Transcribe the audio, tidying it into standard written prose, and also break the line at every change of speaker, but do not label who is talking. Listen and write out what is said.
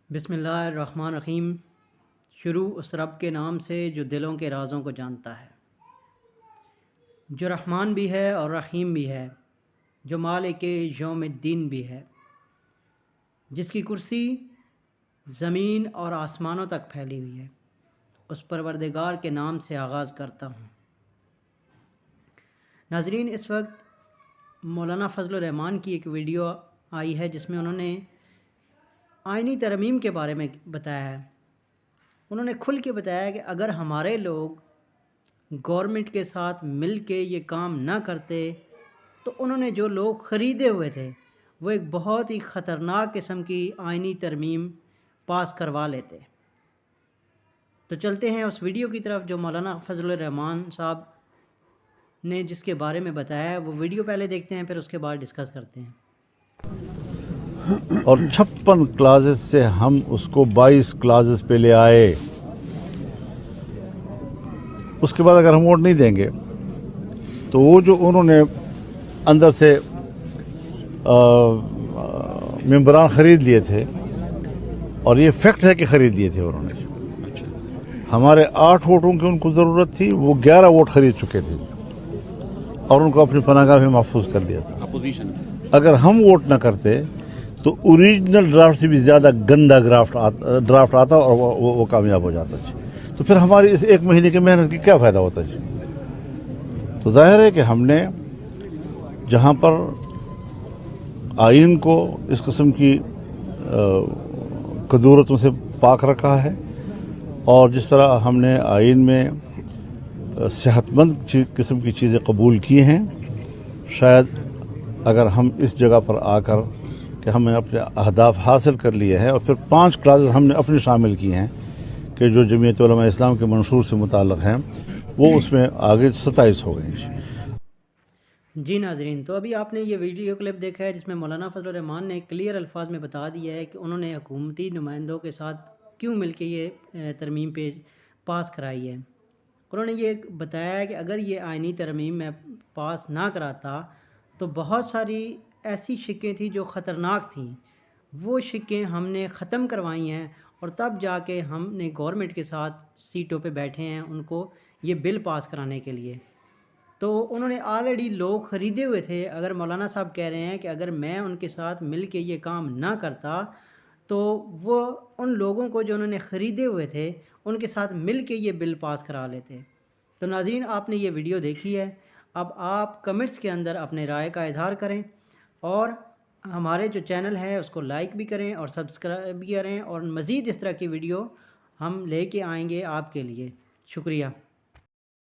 बिस्मिल्लाहिर्रहमानिर्रहीम। शुरू उस रब के नाम से जो दिलों के राज़ों को जानता है, जो रहमान भी है और रहीम भी है, जो मालिक यौमिद्दीन भी है, जिसकी कुर्सी ज़मीन और आसमानों तक फैली हुई है। उस परवरदिगार के नाम से आगाज़ करता हूँ। नाज़रीन, इस वक्त मौलाना फ़ज़लुर रहमान की एक वीडियो आई है जिसमें उन्होंने आइनी तरमीम के बारे में बताया है। उन्होंने खुल के बताया कि अगर हमारे लोग गवर्नमेंट के साथ मिल के ये काम ना करते तो उन्होंने जो लोग ख़रीदे हुए थे वो एक बहुत ही ख़तरनाक किस्म की आइनी तरमीम पास करवा लेते। तो चलते हैं उस वीडियो की तरफ जो मौलाना फ़ज़लुर रहमान साहब ने जिसके बारे में बताया है। वो वीडियो पहले देखते हैं, फिर उसके बाद डिस्कस करते हैं।
और 56 क्लासेस से हम उसको 22 क्लासेस पे ले आए। उसके बाद अगर हम वोट नहीं देंगे तो वो जो उन्होंने अंदर से मेंबरान ख़रीद लिए थे, और ये फैक्ट है कि ख़रीद लिए थे उन्होंने। हमारे 8 वोटों की उनको ज़रूरत थी, वो 11 वोट ख़रीद चुके थे और उनको अपनी पनाहगाह में महफूज कर लिया था। अगर हम वोट ना करते तो ओरिजिनल ड्राफ्ट से भी ज़्यादा गंदा ड्राफ्ट आता और वो कामयाब हो जाता जी। तो फिर हमारी इस 1 महीने की मेहनत की क्या फ़ायदा होता जी। तो जाहिर है कि हमने जहाँ पर आइन को इस किस्म की कदूरतों से पाक रखा है, और जिस तरह हमने आइन में सेहतमंद किस्म की चीज़ें कबूल की हैं, शायद अगर हम इस जगह पर आकर कि हमने अपने अहदाफ हासिल कर लिए हैं और फिर 5 क्लासेस हमने अपने शामिल किए हैं कि जो जमीयत उलमा इस्लाम के मंशूर से मुताल्लिक़ हैं, वो उसमें आगे 27 हो गए।
जी नाज़रीन, तो अभी आपने ये वीडियो क्लिप देखा है जिसमें मौलाना फ़ज़लुर रहमान ने क्लियर अल्फाज में बता दिया है कि उन्होंने हुकूमती नुमाइंदों के साथ क्यों मिल के ये तरमीम पे पास कराई है। उन्होंने ये बताया है कि अगर ये आइनी तरमीम में पास ना कराता तो बहुत सारी ऐसी शिकें थी जो ख़तरनाक थी, वो शिकें हमने ख़त्म करवाई हैं और तब जाके हमने गवर्नमेंट के साथ सीटों पे बैठे हैं उनको ये बिल पास कराने के लिए। तो उन्होंने ऑलरेडी लोग ख़रीदे हुए थे। अगर मौलाना साहब कह रहे हैं कि अगर मैं उनके साथ मिल के ये काम ना करता तो वो उन लोगों को जो उन्होंने ख़रीदे हुए थे उनके साथ मिल के ये बिल पास करा लेते। तो नाज़रीन, आपने ये वीडियो देखी है, अब आप कमेंट्स के अंदर अपने राय का इज़हार करें और हमारे जो चैनल है उसको लाइक भी करें और सब्सक्राइब भी करें, और मज़ीद इस तरह की वीडियो हम लेके आएंगे आपके लिए। शुक्रिया।